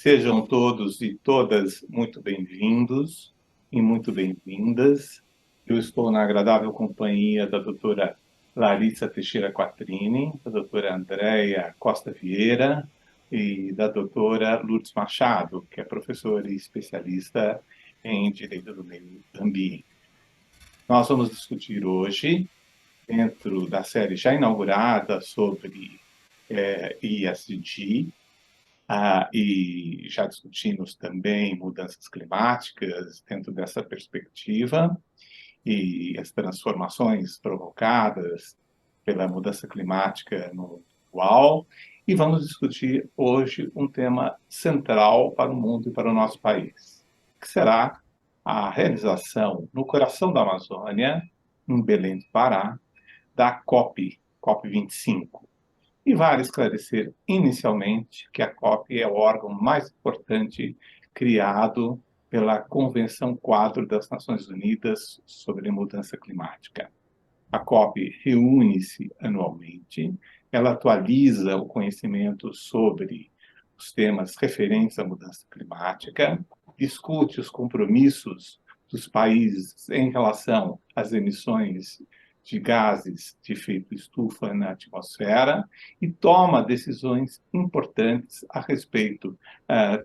Sejam todos e todas muito bem-vindos e muito bem-vindas. Eu estou na agradável companhia da doutora Larissa Teixeira Quattrini, da doutora Andréia Costa Vieira e da doutora Lourdes Machado, que é professora e especialista em Direito do Meio Ambiente. Nós vamos discutir hoje, dentro da série já inaugurada sobre ESG, e já discutimos também mudanças climáticas dentro dessa perspectiva e as transformações provocadas pela mudança climática no mundo atual. E vamos discutir hoje um tema central para o mundo e para o nosso país, que será a realização no coração da Amazônia, em Belém do Pará, da COP25. E vale esclarecer inicialmente que a COP é o órgão mais importante criado pela Convenção Quadro das Nações Unidas sobre Mudança Climática. A COP reúne-se anualmente, ela atualiza o conhecimento sobre os temas referentes à mudança climática, discute os compromissos dos países em relação às emissões de gases de efeito estufa na atmosfera e toma decisões importantes a respeito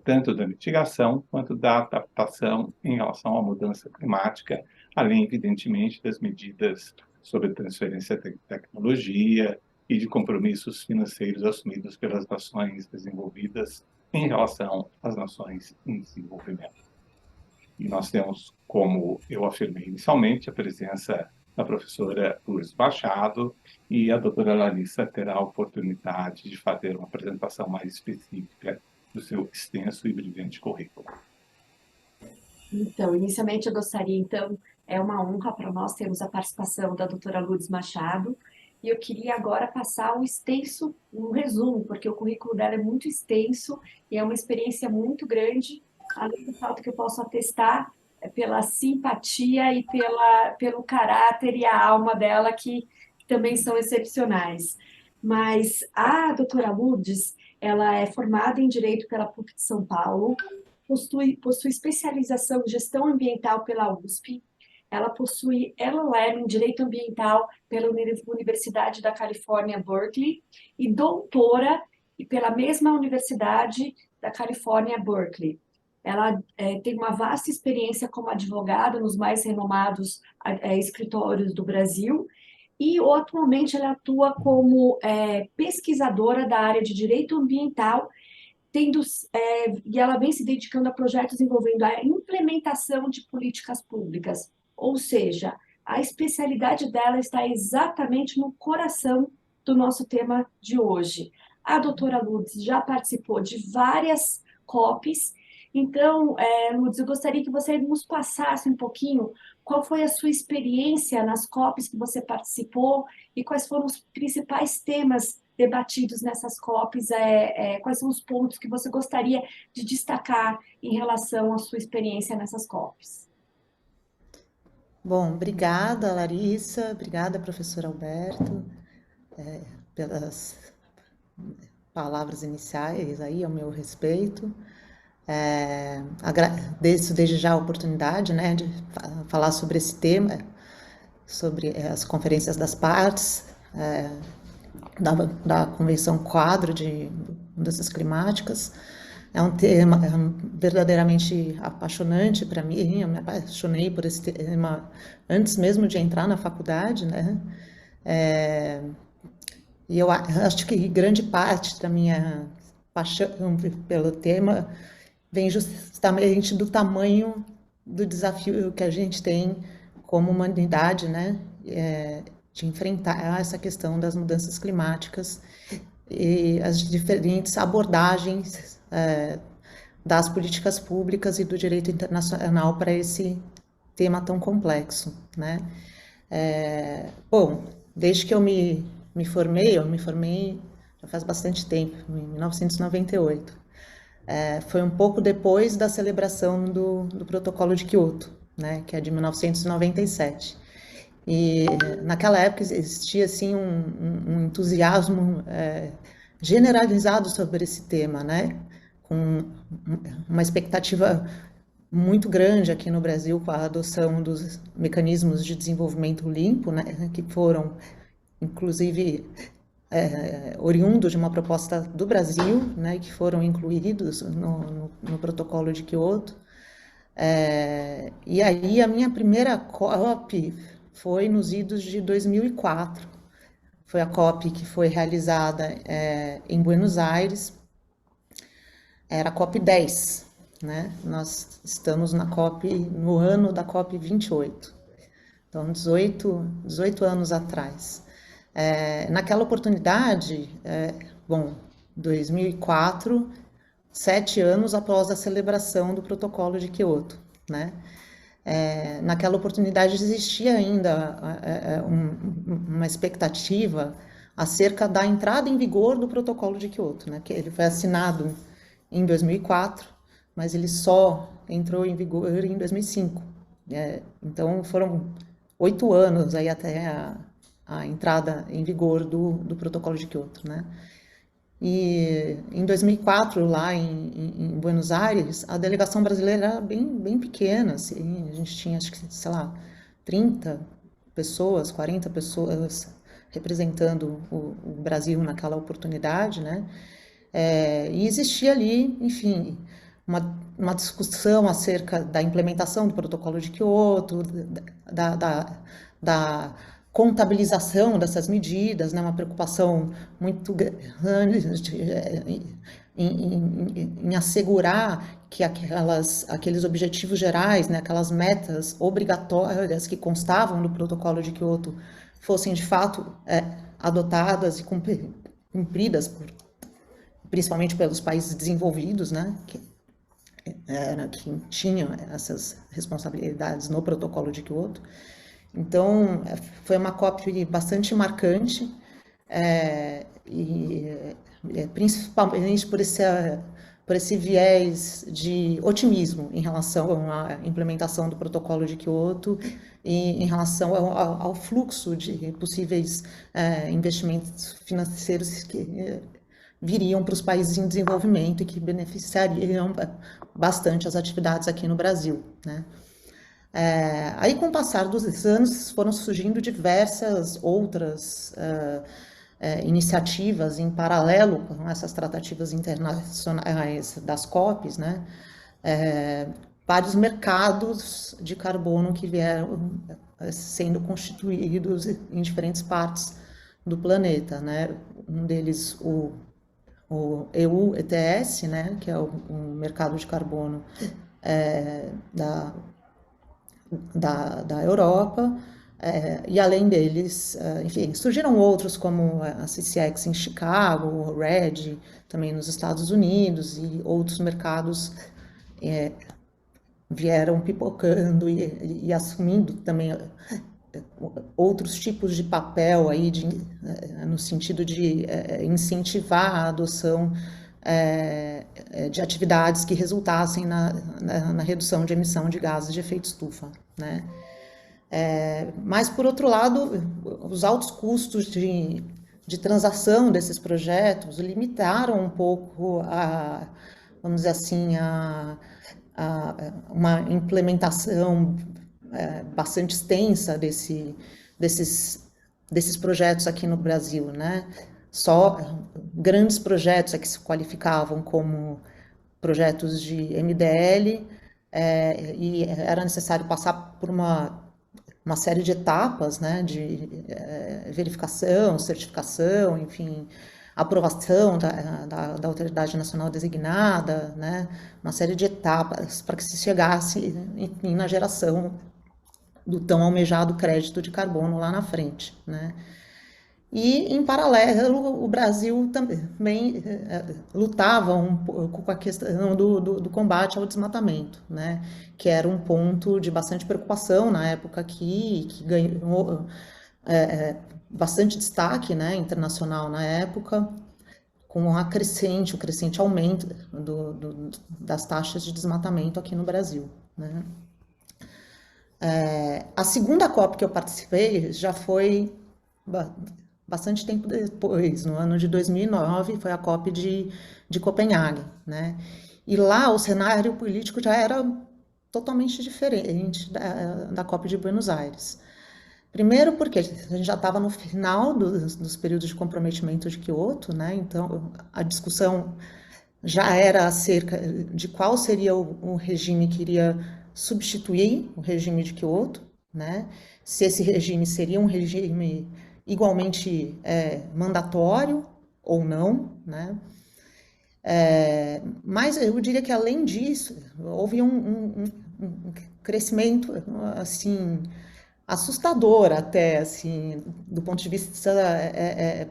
tanto da mitigação quanto da adaptação em relação à mudança climática, além, evidentemente, das medidas sobre transferência de tecnologia e de compromissos financeiros assumidos pelas nações desenvolvidas em relação às nações em desenvolvimento. E nós temos, como eu afirmei inicialmente, a presença da professora Lourdes Machado, e a doutora Larissa terá a oportunidade de fazer uma apresentação mais específica do seu extenso e brilhante currículo. Então, inicialmente eu gostaria, é uma honra para nós termos a participação da doutora Lourdes Machado, e eu queria agora passar um resumo, porque o currículo dela é muito extenso e é uma experiência muito grande, além do fato que eu posso atestar pela simpatia e pelo caráter e a alma dela, que também são excepcionais. Mas a doutora Lourdes, ela é formada em Direito pela PUC de São Paulo, possui especialização em gestão ambiental pela USP, ela possui LLM em Direito Ambiental pela Universidade da Califórnia, Berkeley, e doutora pela mesma Universidade da Califórnia, Berkeley. Ela tem uma vasta experiência como advogada nos mais renomados escritórios do Brasil e atualmente ela atua como pesquisadora da área de direito ambiental e ela vem se dedicando a projetos envolvendo a implementação de políticas públicas, ou seja, a especialidade dela está exatamente no coração do nosso tema de hoje. A doutora Lourdes já participou de várias COPs, então, Lourdes, eu gostaria que você nos passasse um pouquinho qual foi a sua experiência nas COPs que você participou e quais foram os principais temas debatidos nessas COPs, quais são os pontos que você gostaria de destacar em relação à sua experiência nessas COPs? Bom, obrigada, Larissa, obrigada, professor Alberto, pelas palavras iniciais aí ao meu respeito. Agradeço desde já a oportunidade, né, de falar sobre esse tema, sobre as conferências das partes, da Convenção Quadro de Mudanças Climáticas. É um tema verdadeiramente apaixonante para mim, eu me apaixonei por esse tema antes mesmo de entrar na faculdade, né? E eu acho que grande parte da minha paixão pelo tema vem justamente do tamanho do desafio que a gente tem como humanidade, né? De enfrentar essa questão das mudanças climáticas e as diferentes abordagens das políticas públicas e do direito internacional para esse tema tão complexo, né? Bom, desde que eu me formei já faz bastante tempo, em 1998. Foi um pouco depois da celebração do Protocolo de Quioto, né, que é de 1997. E naquela época existia assim um entusiasmo generalizado sobre esse tema, né? com uma expectativa muito grande aqui no Brasil com a adoção dos mecanismos de desenvolvimento limpo, né, que foram, inclusive, oriundos de uma proposta do Brasil, né, que foram incluídos no protocolo de Kyoto. E aí a minha primeira COP foi nos idos de 2004. Foi a COP que foi realizada em Buenos Aires. Era a COP 10, né? Nós estamos no ano da COP 28. Então, 18 anos atrás. Naquela oportunidade, 2004, 7 anos após a celebração do protocolo de Kyoto, né? Naquela oportunidade existia ainda uma expectativa acerca da entrada em vigor do protocolo de Kyoto, né? Que ele foi assinado em 2004, mas ele só entrou em vigor em 2005. Então foram 8 anos aí até a entrada em vigor do protocolo de Kyoto, né? E em 2004, lá em Buenos Aires, a delegação brasileira era bem pequena, assim, a gente tinha, acho que, sei lá, 30 pessoas, 40 pessoas representando o Brasil naquela oportunidade, né? E existia ali, enfim, uma discussão acerca da implementação do protocolo de Kyoto, da contabilização dessas medidas, né, uma preocupação muito grande em assegurar que aqueles objetivos gerais, né, aquelas metas obrigatórias que constavam do protocolo de Kyoto fossem de fato adotadas e cumpridas principalmente pelos países desenvolvidos, né, que tinham essas responsabilidades no protocolo de Kyoto. Então, foi uma COP bastante marcante, principalmente por esse viés de otimismo em relação à implementação do protocolo de Kyoto e em relação ao fluxo de possíveis investimentos financeiros que viriam para os países em desenvolvimento e que beneficiariam bastante as atividades aqui no Brasil, né? Aí, com o passar dos anos, foram surgindo diversas outras iniciativas em paralelo com essas tratativas internacionais das COPs, né? Vários mercados de carbono que vieram sendo constituídos em diferentes partes do planeta, né? Um deles, o EU ETS, né? Que é o mercado de carbono da Europa, e além deles, enfim, surgiram outros como a CCX em Chicago, o RED também nos Estados Unidos, e outros mercados vieram pipocando e assumindo também outros tipos de papel aí no sentido de incentivar a adoção de atividades que resultassem na redução de emissão de gases de efeito estufa, né? Mas, por outro lado, os altos custos de transação desses projetos limitaram um pouco vamos dizer assim, uma implementação bastante extensa desses projetos aqui no Brasil, né? Só grandes projetos que se qualificavam como projetos de MDL, e era necessário passar por uma série de etapas, né, de verificação, certificação, enfim, aprovação da autoridade nacional designada, né, uma série de etapas para que se chegasse, enfim, na geração do tão almejado crédito de carbono lá na frente, né. E, em paralelo, o Brasil também lutava um pouco com a questão do combate ao desmatamento, né? Que era um ponto de bastante preocupação na época aqui, que ganhou bastante destaque, né, internacional na época, com o crescente aumento das taxas de desmatamento aqui no Brasil, né? A segunda COP que eu participei já foi bastante tempo depois, no ano de 2009, foi a COP de Copenhague, né? E lá o cenário político já era totalmente diferente da COP de Buenos Aires. Primeiro porque a gente já estava no final dos períodos de comprometimento de Kyoto, né? Então a discussão já era acerca de qual seria o regime que iria substituir o regime de Kyoto, né? Se esse regime seria um regime igualmente mandatório ou não, né? Mas eu diria que além disso houve um crescimento assim assustador até assim do ponto de vista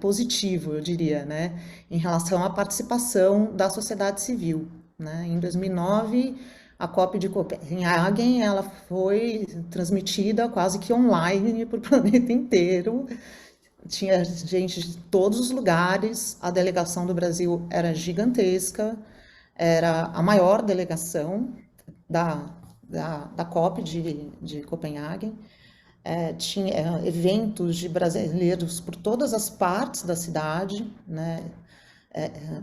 positivo, eu diria, né, em relação à participação da sociedade civil, né? Em 2009 a COP de Copenhagen ela foi transmitida quase que online para o planeta inteiro. Tinha gente de todos os lugares, a delegação do Brasil era gigantesca, era a maior delegação da COP de Copenhague. Tinha eventos de brasileiros por todas as partes da cidade, né?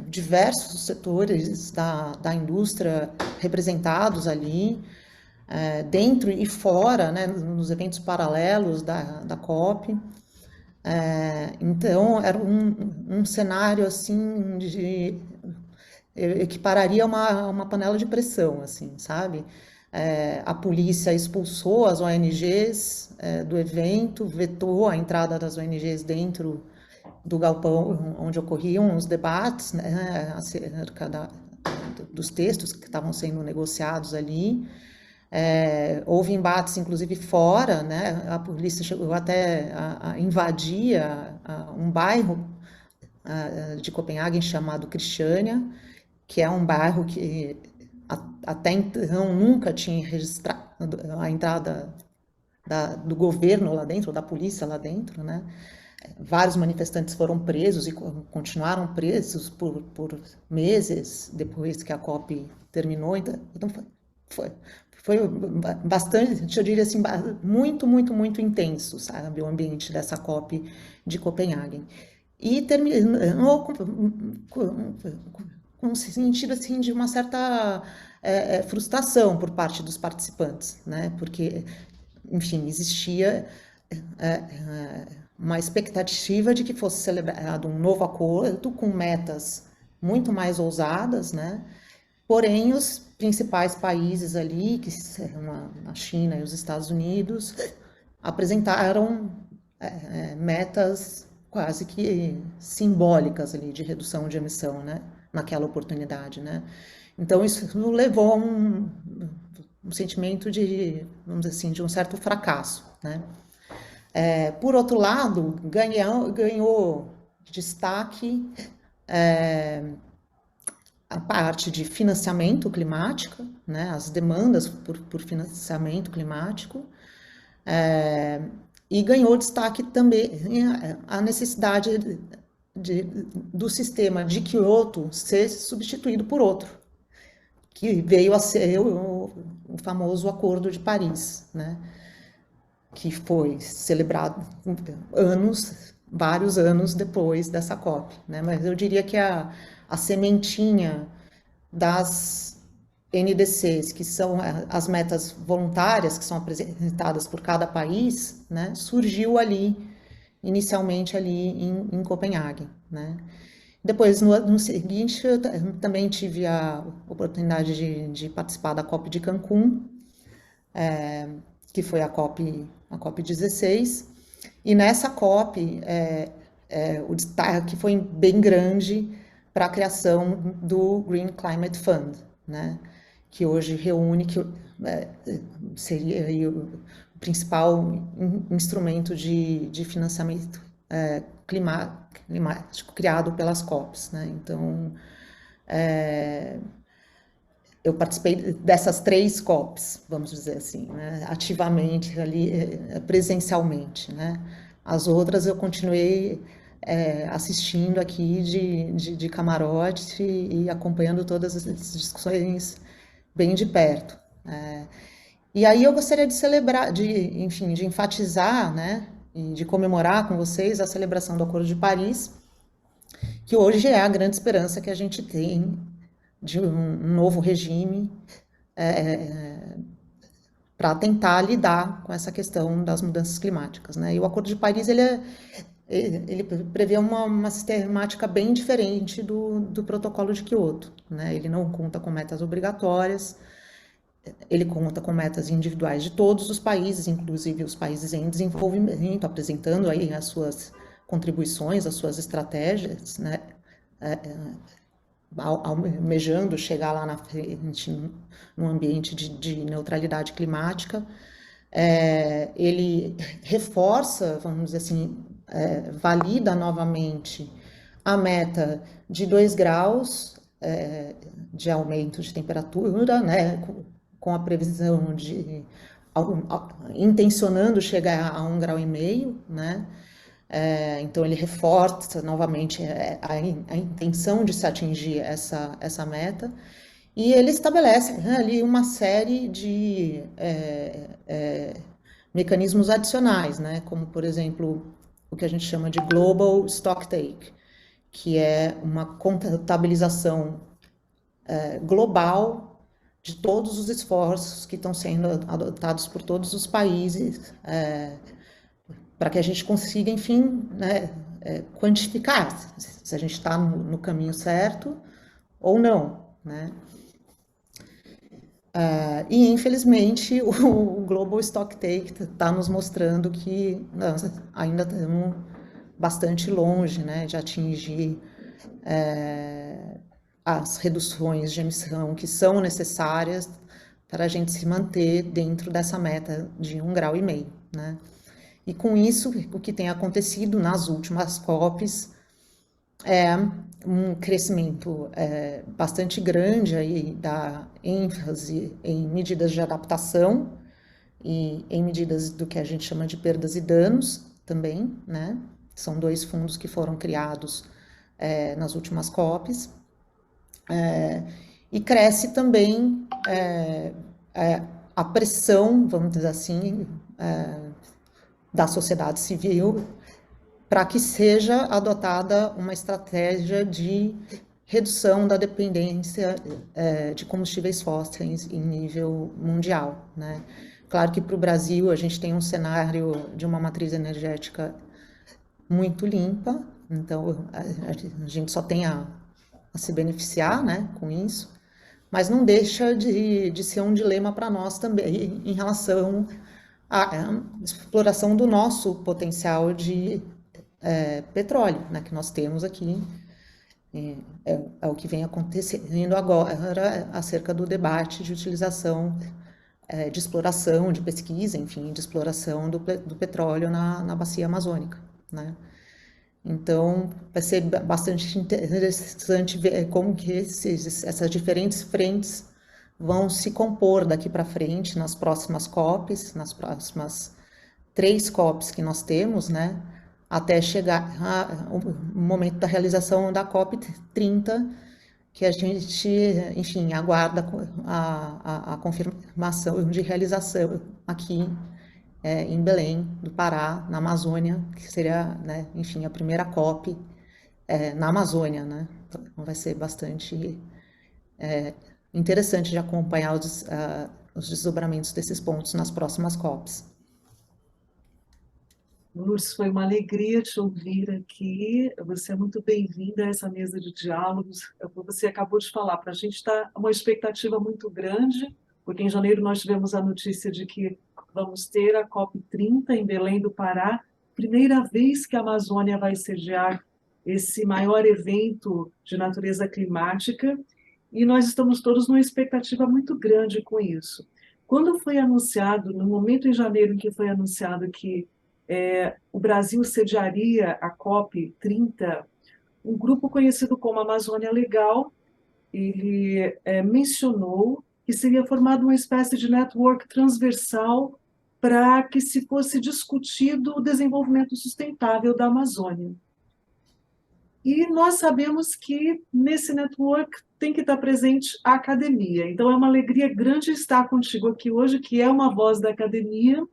Diversos setores da indústria representados ali, dentro e fora, né, nos eventos paralelos da COP. Então, era um cenário assim eu equipararia uma panela de pressão, assim, sabe? A polícia expulsou as ONGs do evento, vetou a entrada das ONGs dentro do galpão onde ocorriam os debates, né, acerca dos textos que estavam sendo negociados ali. Houve embates, inclusive, fora, né? A polícia chegou até a invadir um bairro de Copenhague chamado Christiania, que é um bairro que até então nunca tinha registrado a entrada do governo lá dentro, da polícia lá dentro, né? Vários manifestantes foram presos e continuaram presos por meses depois que a COP terminou. Então foi bastante, eu diria assim, muito, muito, muito intenso, sabe, o ambiente dessa COP de Copenhague. E terminou com sentido assim de uma certa frustração por parte dos participantes, né? Porque, enfim, existia uma expectativa de que fosse celebrado um novo acordo com metas muito mais ousadas, né? Porém, os principais países ali, que são a China e os Estados Unidos, apresentaram metas quase que simbólicas ali de redução de emissão, né, naquela oportunidade, né? Então isso levou a um sentimento de, vamos dizer assim, de um certo fracasso, né? Por outro lado, ganhou destaque a parte de financiamento climático, né, as demandas por financiamento climático, e ganhou destaque também a necessidade do sistema de Kyoto ser substituído por outro, que veio a ser o famoso Acordo de Paris, né, que foi celebrado vários anos depois dessa COP, né? Mas eu diria que a sementinha das NDCs, que são as metas voluntárias que são apresentadas por cada país, né, surgiu inicialmente ali em Copenhague, né? Depois, no ano seguinte, eu também tive a oportunidade de participar da COP de Cancún, que foi a COP 16, e nessa COP o destaque foi bem grande para a criação do Green Climate Fund, né, que hoje reúne, seria aí o principal instrumento de financiamento climático criado pelas COPs, né? Então, eu participei dessas 3 COPs, vamos dizer assim, né, ativamente ali, presencialmente, né? As outras eu continuei assistindo aqui de camarote e acompanhando todas as discussões bem de perto. E aí eu gostaria de celebrar, enfim, de enfatizar, né, e de comemorar com vocês a celebração do Acordo de Paris, que hoje é a grande esperança que a gente tem de um novo regime para tentar lidar com essa questão das mudanças climáticas, né? E o Acordo de Paris ele prevê uma sistemática bem diferente do Protocolo de Quioto, né? Ele não conta com metas obrigatórias, ele conta com metas individuais de todos os países, inclusive os países em desenvolvimento, apresentando aí as suas contribuições, as suas estratégias, né? Almejando chegar lá na frente num ambiente de neutralidade climática. Ele reforça, vamos dizer assim, valida novamente a meta de 2 graus de aumento de temperatura, né, com a previsão de intencionando chegar a 1,5 graus, né? Então ele reforça novamente a intenção de se atingir essa meta, e ele estabelece, né, ali uma série de mecanismos adicionais, né, como, por exemplo, o que a gente chama de Global Stocktake, que é uma contabilização global de todos os esforços que estão sendo adotados por todos os países, para que a gente consiga, enfim, né, quantificar se a gente está no caminho certo ou não, né? E, infelizmente, o Global Stocktake está nos mostrando que ainda estamos bastante longe, né, de atingir as reduções de emissão que são necessárias para a gente se manter dentro dessa meta de 1,5 graus, né? E com isso, o que tem acontecido nas últimas COPs é um crescimento bastante grande aí da ênfase em medidas de adaptação e em medidas do que a gente chama de perdas e danos também, né? São 2 fundos que foram criados nas últimas COPs. E cresce também a pressão, vamos dizer assim, da sociedade civil para que seja adotada uma estratégia de redução da dependência de combustíveis fósseis em nível mundial, né? Claro que para o Brasil a gente tem um cenário de uma matriz energética muito limpa, então a gente só tem a se beneficiar, né, com isso, mas não deixa de ser um dilema para nós também em relação à exploração do nosso potencial de petróleo, né, que nós temos aqui. É o que vem acontecendo agora acerca do debate de utilização, de exploração, de pesquisa, enfim, de exploração do petróleo na bacia amazônica, né? Então, vai ser bastante interessante ver como que essas diferentes frentes vão se compor daqui para frente nas próximas COPs, nas próximas 3 COPs que nós temos, né? Até chegar o momento da realização da COP 30, que a gente, enfim, aguarda a confirmação de realização aqui em Belém do Pará, na Amazônia, que seria, né, enfim, a primeira COP na Amazônia, né? Então vai ser bastante interessante de acompanhar os desdobramentos desses pontos nas próximas COPs. Lourdes, foi uma alegria te ouvir aqui. Você é muito bem-vinda a essa mesa de diálogos. Você acabou de falar, para a gente está uma expectativa muito grande, porque em janeiro nós tivemos a notícia de que vamos ter a COP30 em Belém do Pará, primeira vez que a Amazônia vai sediar esse maior evento de natureza climática, e nós estamos todos numa expectativa muito grande com isso. Quando foi anunciado, no momento em janeiro em que foi anunciado que o Brasil sediaria a COP30, um grupo conhecido como Amazônia Legal, ele mencionou que seria formada uma espécie de network transversal para que se fosse discutido o desenvolvimento sustentável da Amazônia. E nós sabemos que nesse network tem que estar presente a academia. Então é uma alegria grande estar contigo aqui hoje, que é uma voz da academia,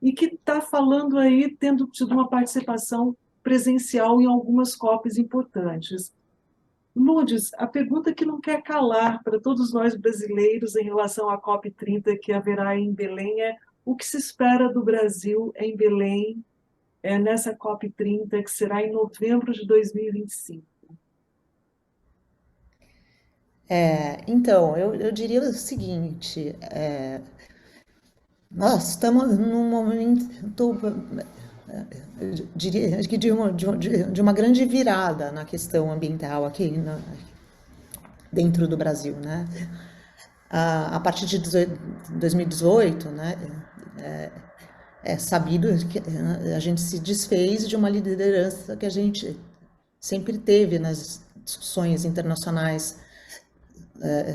e que está falando aí, tendo tido uma participação presencial em algumas COPs importantes. Lourdes, a pergunta que não quer calar para todos nós brasileiros em relação à COP30 que haverá em Belém é: o que se espera do Brasil em Belém, nessa COP30, que será em novembro de 2025? Então, eu diria o seguinte, nós estamos num momento, eu diria que de uma grande virada na questão ambiental aqui dentro do Brasil, né? A partir de 2018, né, é sabido que a gente se desfez de uma liderança que a gente sempre teve nas discussões internacionais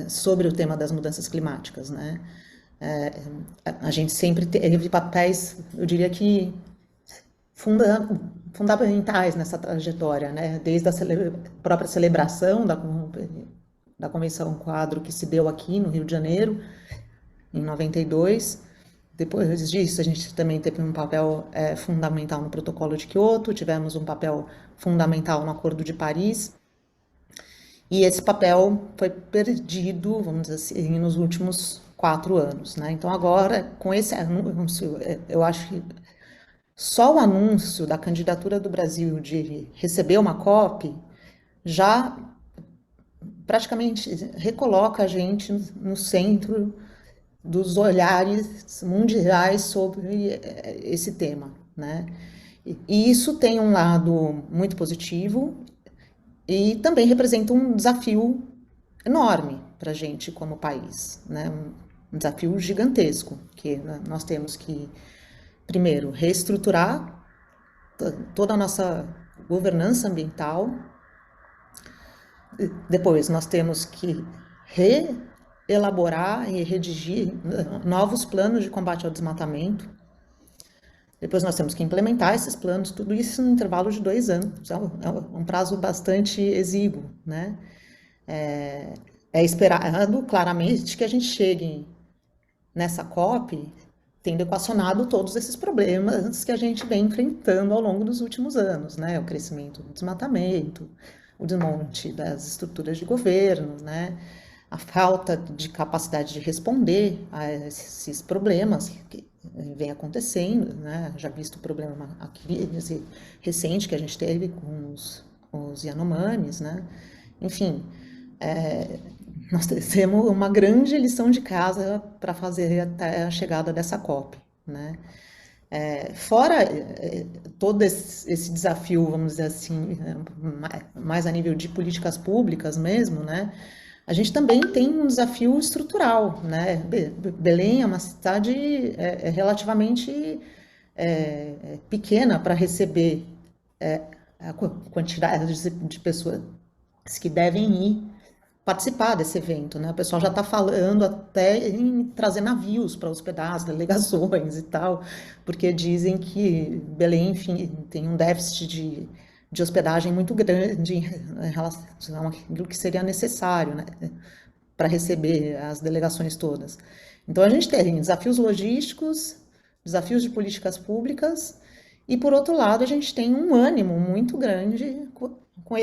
sobre o tema das mudanças climáticas, né? A gente sempre teve papéis, eu diria que fundamentais nessa trajetória, né? Desde a própria celebração da Convenção Quadro que se deu aqui no Rio de Janeiro, em 92. Depois disso, a gente também teve um papel fundamental no Protocolo de Quioto, tivemos um papel fundamental no Acordo de Paris, e esse papel foi perdido, vamos dizer assim, nos últimos 4 anos, né? Então, agora, com esse anúncio, eu acho que só o anúncio da candidatura do Brasil de receber uma COP já praticamente recoloca a gente no centro dos olhares mundiais sobre esse tema, né? E isso tem um lado muito positivo e também representa um desafio enorme para a gente como país, né? Um desafio gigantesco, que nós temos que, primeiro, reestruturar toda a nossa governança ambiental. Depois, nós temos que reelaborar e redigir novos planos de combate ao desmatamento. Depois nós temos que implementar esses planos, tudo isso no intervalo de 2 anos. É um prazo bastante exíguo, né? É esperado claramente que a gente chegue nessa COP tendo equacionado todos esses problemas que a gente vem enfrentando ao longo dos últimos anos, né? O crescimento do desmatamento, o desmonte das estruturas de governo, né? A falta de capacidade de responder a esses problemas que vem acontecendo, né? Já visto o problema aqui recente que a gente teve com os Yanomamis, né? Enfim, nós temos uma grande lição de casa para fazer até a chegada dessa COP, né? Fora todo esse desafio, vamos dizer assim, mais a nível de políticas públicas mesmo, né? A gente também tem um desafio estrutural, né? Belém é uma cidade relativamente pequena para receber a quantidade de pessoas que devem ir participar desse evento, né? O pessoal já está falando até em trazer navios para hospedar as delegações e tal, porque dizem que Belém, enfim, tem um déficit de hospedagem muito grande em relação àquilo que seria necessário, né, para receber as delegações todas. Então, a gente tem desafios logísticos, desafios de políticas públicas, e, por outro lado, a gente tem um ânimo muito grande com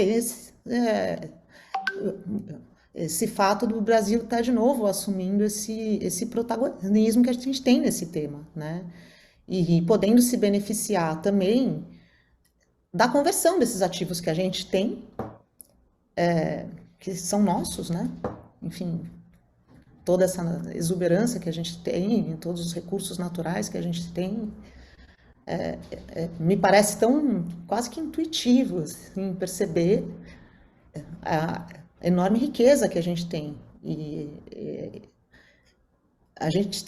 esse fato do Brasil estar de novo assumindo esse protagonismo que a gente tem nesse tema, né? E podendo se beneficiar também da conversão desses ativos que a gente tem, que são nossos, né? Enfim, toda essa exuberância que a gente tem, todos os recursos naturais que a gente tem, me parece tão quase que intuitivo, assim, perceber a enorme riqueza que a gente tem. E a gente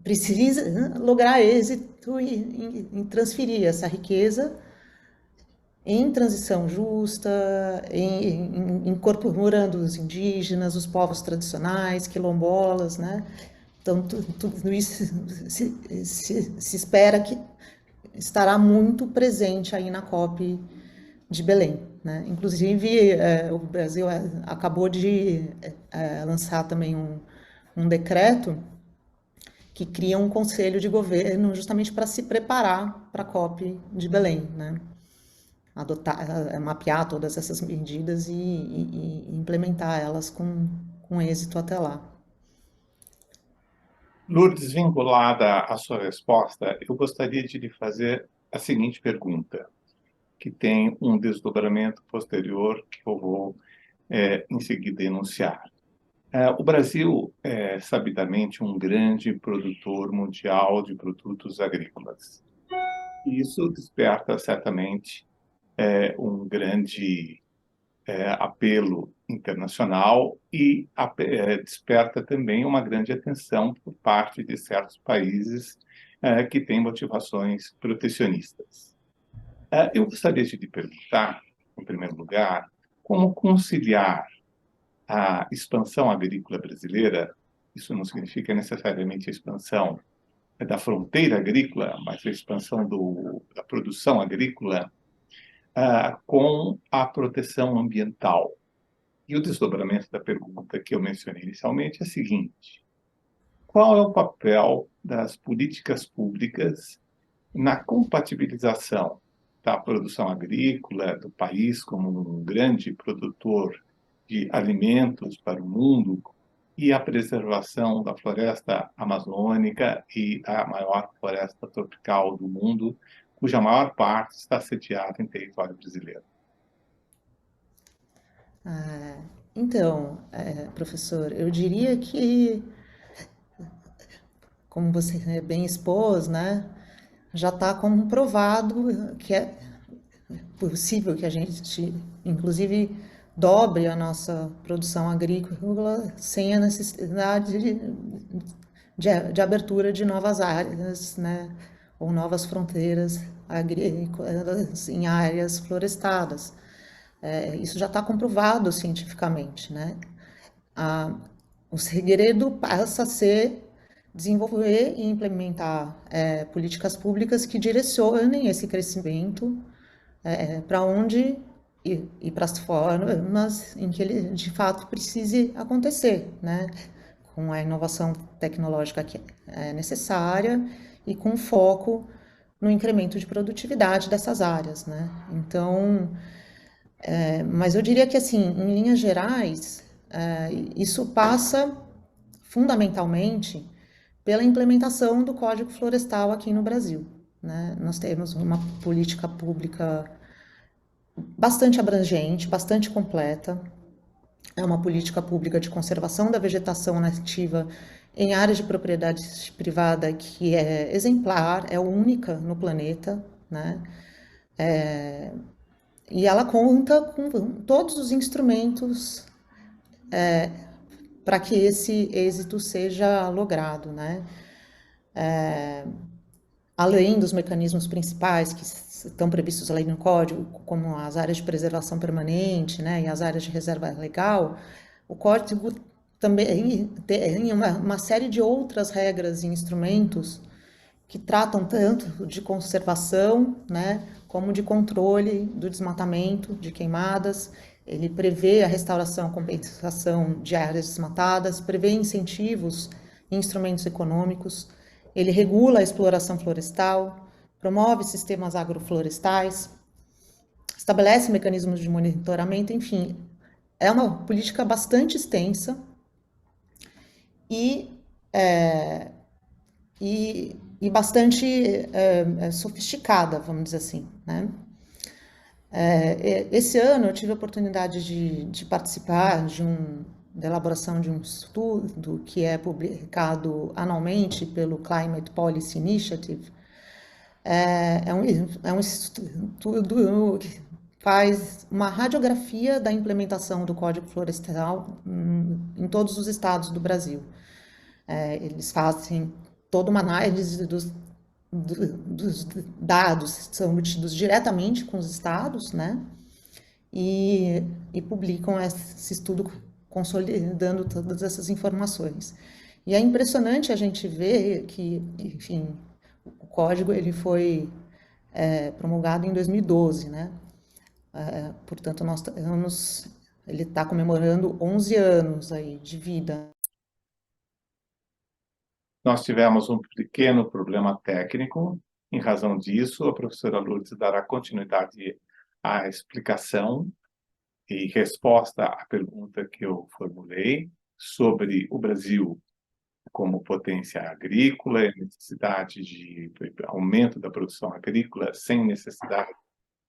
precisa lograr êxito em transferir essa riqueza em transição justa, incorporando os indígenas, os povos tradicionais, quilombolas, né? Então, tudo isso se espera que estará muito presente aí na COP de Belém, né? Inclusive, o Brasil acabou de lançar também um decreto que cria um conselho de governo justamente para se preparar para a COP de Belém, né? Adotar, mapear todas essas medidas e implementar elas com êxito até lá. Lourdes, vinculada à sua resposta, eu gostaria de lhe fazer a seguinte pergunta, que tem um desdobramento posterior que eu vou, em seguida, enunciar. O Brasil é, sabidamente, um grande produtor mundial de produtos agrícolas. E isso desperta, certamente, um grande apelo internacional e desperta também uma grande atenção por parte de certos países que têm motivações protecionistas. Eu gostaria de lhe perguntar, em primeiro lugar, como conciliar a expansão agrícola brasileira, isso não significa necessariamente a expansão da fronteira agrícola, mas a expansão da produção agrícola, com a proteção ambiental. E o desdobramento da pergunta que eu mencionei inicialmente é o seguinte: qual é o papel das políticas públicas na compatibilização da produção agrícola do país como um grande produtor de alimentos para o mundo e a preservação da floresta amazônica e da maior floresta tropical do mundo, cuja maior parte está sediada em território brasileiro? Então, professor, eu diria que, como você bem expôs, né, já está comprovado que é possível que a gente, inclusive, dobre a nossa produção agrícola sem a necessidade de abertura de novas áreas, né, ou novas fronteiras agrícolas em áreas florestadas. Isso já está comprovado cientificamente, né? O segredo passa a ser desenvolver e implementar políticas públicas que direcionem esse crescimento para onde e para as formas em que ele de fato precise acontecer, né? Com a inovação tecnológica que é necessária e com foco no incremento de produtividade dessas áreas, né? Então, mas eu diria que, assim, em linhas gerais, isso passa fundamentalmente pela implementação do Código Florestal aqui no Brasil, né? Nós temos uma política pública bastante abrangente, bastante completa. É uma política pública de conservação da vegetação nativa em áreas de propriedade privada que é exemplar, é única no planeta, né? E ela conta com todos os instrumentos para que esse êxito seja logrado, né? Além dos mecanismos principais que estão previstos ali no Código, como as áreas de preservação permanente, né, e as áreas de reserva legal, o Código também tem uma série de outras regras e instrumentos que tratam tanto de conservação, né, como de controle do desmatamento, de queimadas. Ele prevê a restauração, compensação de áreas desmatadas, prevê incentivos e instrumentos econômicos. Ele regula a exploração florestal, promove sistemas agroflorestais, estabelece mecanismos de monitoramento, enfim, é uma política bastante extensa e bastante sofisticada, vamos dizer assim, né? Esse ano eu tive a oportunidade de participar da elaboração de um estudo que é publicado anualmente pelo Climate Policy Initiative. É um estudo que faz uma radiografia da implementação do Código Florestal em todos os estados do Brasil. Eles fazem toda uma análise dos dados que são obtidos diretamente com os estados, né? E publicam esse estudo consolidando todas essas informações. E é impressionante a gente ver que, enfim, o código ele foi promulgado em 2012, né? Portanto, ele está comemorando 11 anos aí de vida. Nós tivemos um pequeno problema técnico. Em razão disso, a professora Lourdes dará continuidade à explicação e resposta à pergunta que eu formulei sobre o Brasil como potência agrícola e a necessidade de aumento da produção agrícola sem necessidade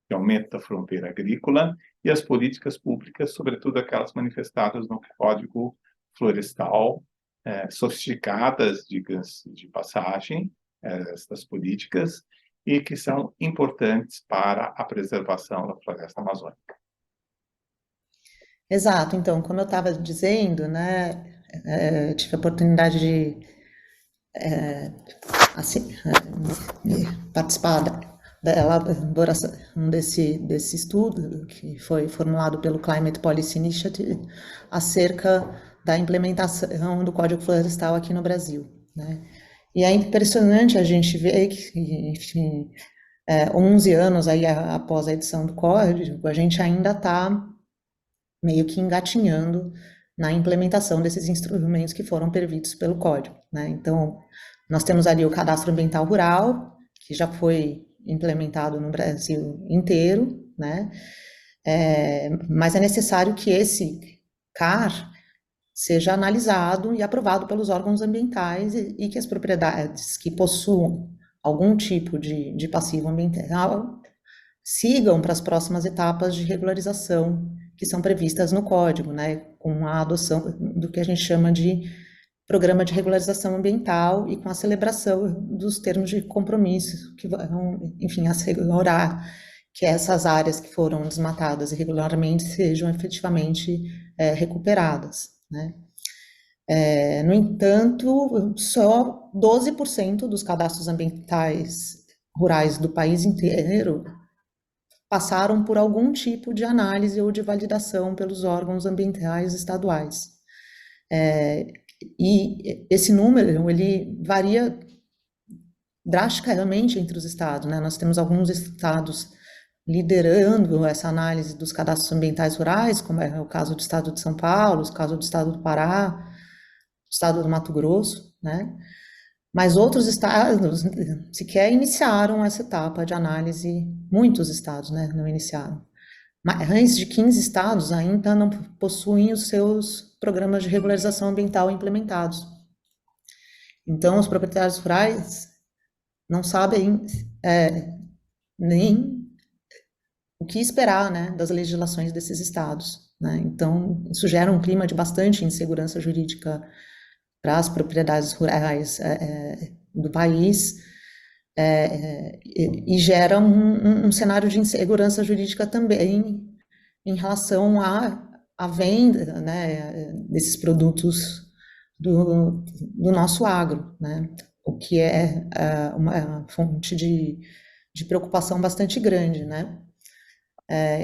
de aumento da fronteira agrícola e as políticas públicas, sobretudo aquelas manifestadas no Código Florestal, sofisticadas, diga-se de passagem, estas políticas, e que são importantes para a preservação da floresta amazônica. Exato, então, como eu estava dizendo, né, tive a oportunidade de participar da elaboração desse estudo que foi formulado pelo Climate Policy Initiative acerca da implementação do Código Florestal aqui no Brasil, né? E é impressionante a gente ver que, enfim, 11 anos aí após a edição do Código, a gente ainda está meio que engatinhando na implementação desses instrumentos que foram previstos pelo Código, né? Então, nós temos ali o Cadastro Ambiental Rural, que já foi implementado no Brasil inteiro, né? Mas é necessário que esse CAR seja analisado e aprovado pelos órgãos ambientais e que as propriedades que possuam algum tipo de passivo ambiental sigam para as próximas etapas de regularização que são previstas no Código, né, com a adoção do que a gente chama de Programa de Regularização Ambiental e com a celebração dos termos de compromisso que vão, enfim, assegurar que essas áreas que foram desmatadas irregularmente sejam efetivamente recuperadas, né. No entanto, só 12% dos cadastros ambientais rurais do país inteiro passaram por algum tipo de análise ou de validação pelos órgãos ambientais estaduais. E esse número, ele varia drasticamente entre os estados, né? Nós temos alguns estados liderando essa análise dos cadastros ambientais rurais, como é o caso do estado de São Paulo, o caso do estado do Pará, o estado do Mato Grosso, né? Mas outros estados sequer iniciaram essa etapa de análise, muitos estados, né, não iniciaram. Mais de 15 estados ainda não possuem os seus programas de regularização ambiental implementados. Então, os proprietários rurais não sabem nem o que esperar, né, das legislações desses estados, né? Então, isso gera um clima de bastante insegurança jurídica para as propriedades rurais do país, e gera um cenário de insegurança jurídica também em relação à venda, né, desses produtos do nosso agro, né, o que é uma fonte de preocupação bastante grande, né.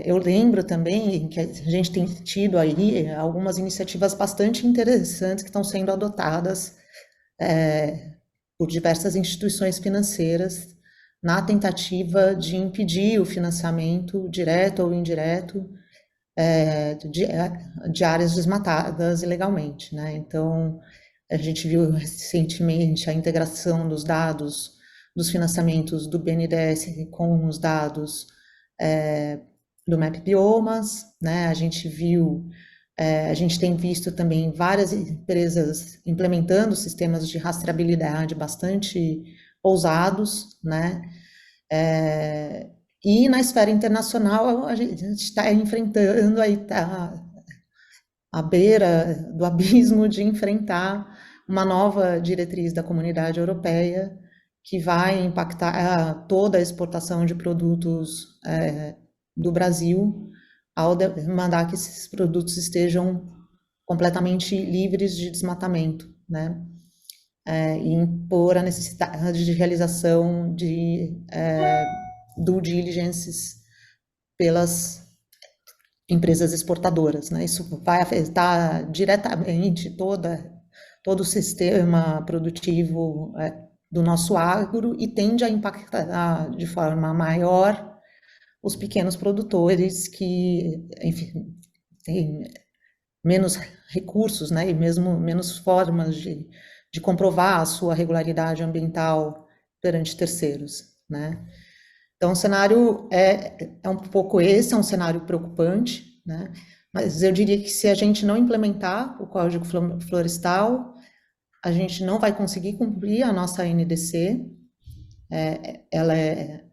Eu lembro também que a gente tem tido aí algumas iniciativas bastante interessantes que estão sendo adotadas por diversas instituições financeiras na tentativa de impedir o financiamento direto ou indireto de áreas desmatadas ilegalmente, né? Então, a gente viu recentemente a integração dos dados dos financiamentos do BNDES com os dados do MAP Biomas, né? A gente tem visto também várias empresas implementando sistemas de rastreabilidade bastante ousados, né? E na esfera internacional a gente está enfrentando aí à beira do abismo de enfrentar uma nova diretriz da Comunidade Europeia que vai impactar toda a exportação de produtos do Brasil, ao mandar que esses produtos estejam completamente livres de desmatamento, né? E impor a necessidade de realização de due diligences pelas empresas exportadoras, né? Isso vai afetar diretamente todo o sistema produtivo do nosso agro e tende a impactar de forma maior os pequenos produtores que, enfim, têm menos recursos, né, e mesmo menos formas de de comprovar a sua regularidade ambiental perante terceiros, né? Então, o cenário é um pouco esse, é um cenário preocupante, né? Mas eu diria que se a gente não implementar o Código Florestal, a gente não vai conseguir cumprir a nossa NDC. Ela é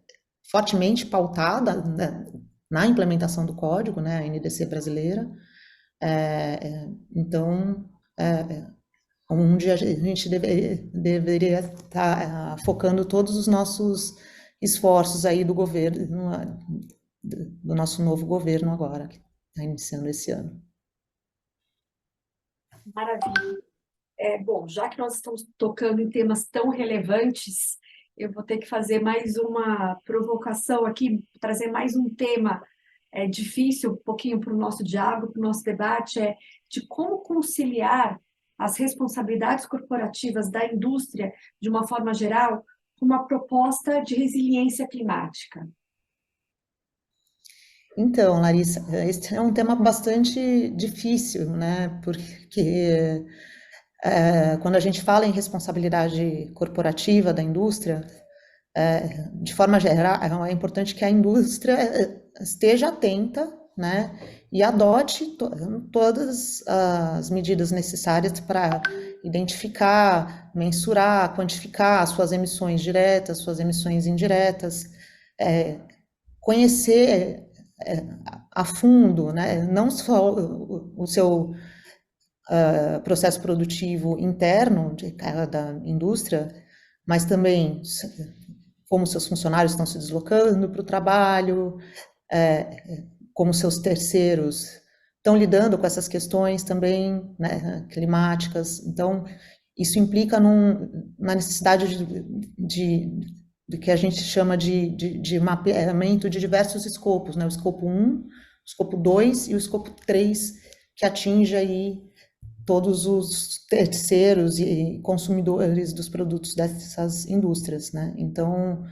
fortemente pautada, né, na implementação do código, né, a NDC brasileira. Então, onde a gente deveria estar focando todos os nossos esforços aí do governo, do nosso novo governo agora, que está iniciando esse ano. Maravilha. Bom, já que nós estamos tocando em temas tão relevantes, eu vou ter que fazer mais uma provocação aqui, trazer mais um tema difícil, um pouquinho para o nosso diálogo, para o nosso debate, de como conciliar as responsabilidades corporativas da indústria, de uma forma geral, com uma proposta de resiliência climática. Então, Larissa, esse é um tema bastante difícil, né? Porque quando a gente fala em responsabilidade corporativa da indústria, de forma geral, é importante que a indústria esteja atenta, né? E adote todas as medidas necessárias para identificar, mensurar, quantificar suas emissões diretas, suas emissões indiretas, conhecer a fundo, né? Não só o seu processo produtivo interno de cada indústria, mas também como seus funcionários estão se deslocando para o trabalho, como seus terceiros estão lidando com essas questões também, né, climáticas. Então, isso implica na necessidade de que a gente chama de mapeamento de diversos escopos, né? O escopo 1, o escopo 2 e o escopo 3, que atinge aí todos os terceiros e consumidores dos produtos dessas indústrias, né? Então,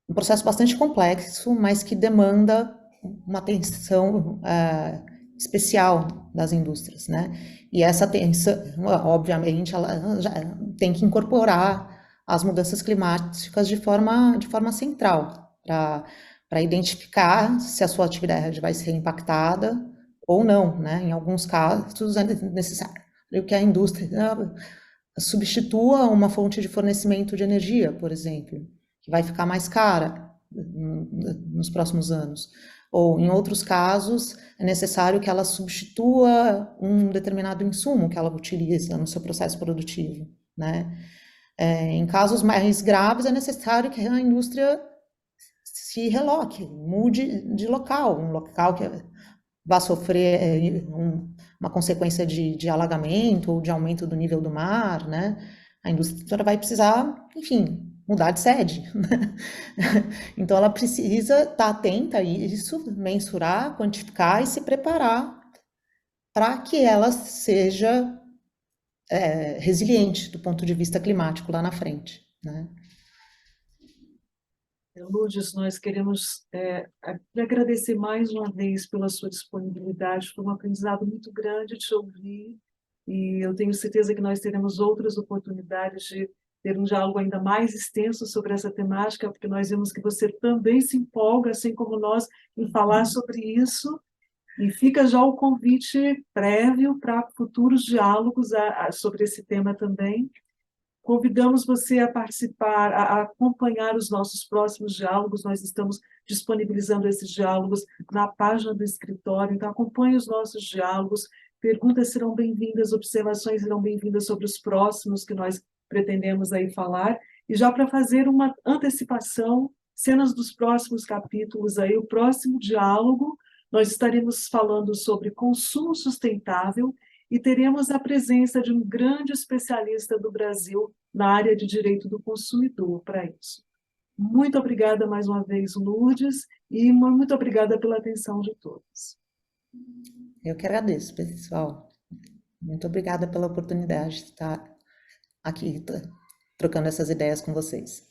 um processo bastante complexo, mas que demanda uma atenção especial das indústrias, né? E essa atenção, obviamente, ela já tem que incorporar as mudanças climáticas de forma central, para identificar se a sua atividade vai ser impactada ou não, né? Em alguns casos é necessário que a indústria substitua uma fonte de fornecimento de energia, por exemplo, que vai ficar mais cara nos próximos anos. Ou, em outros casos, é necessário que ela substitua um determinado insumo que ela utiliza no seu processo produtivo, né? Em casos mais graves, é necessário que a indústria se reloque, mude de local, um local que vai sofrer uma consequência de alagamento ou de aumento do nível do mar, né? A indústria vai precisar, enfim, mudar de sede, né? Então, ela precisa estar atenta a isso, mensurar, quantificar e se preparar para que ela seja resiliente do ponto de vista climático lá na frente, né? Lourdes, nós queremos lhe agradecer mais uma vez pela sua disponibilidade, foi um aprendizado muito grande te ouvir, e eu tenho certeza que nós teremos outras oportunidades de ter um diálogo ainda mais extenso sobre essa temática, porque nós vemos que você também se empolga, assim como nós, em falar sobre isso, e fica já o convite prévio para futuros diálogos sobre esse tema também. Convidamos você a participar, a acompanhar os nossos próximos diálogos. Nós estamos disponibilizando esses diálogos na página do escritório, então acompanhe os nossos diálogos, perguntas serão bem-vindas, observações serão bem-vindas sobre os próximos que nós pretendemos aí falar, e já para fazer uma antecipação, cenas dos próximos capítulos aí, o próximo diálogo, nós estaremos falando sobre consumo sustentável e teremos a presença de um grande especialista do Brasil na área de direito do consumidor para isso. Muito obrigada mais uma vez, Lourdes, e muito obrigada pela atenção de todos. Eu que agradeço, pessoal. Muito obrigada pela oportunidade de estar aqui trocando essas ideias com vocês.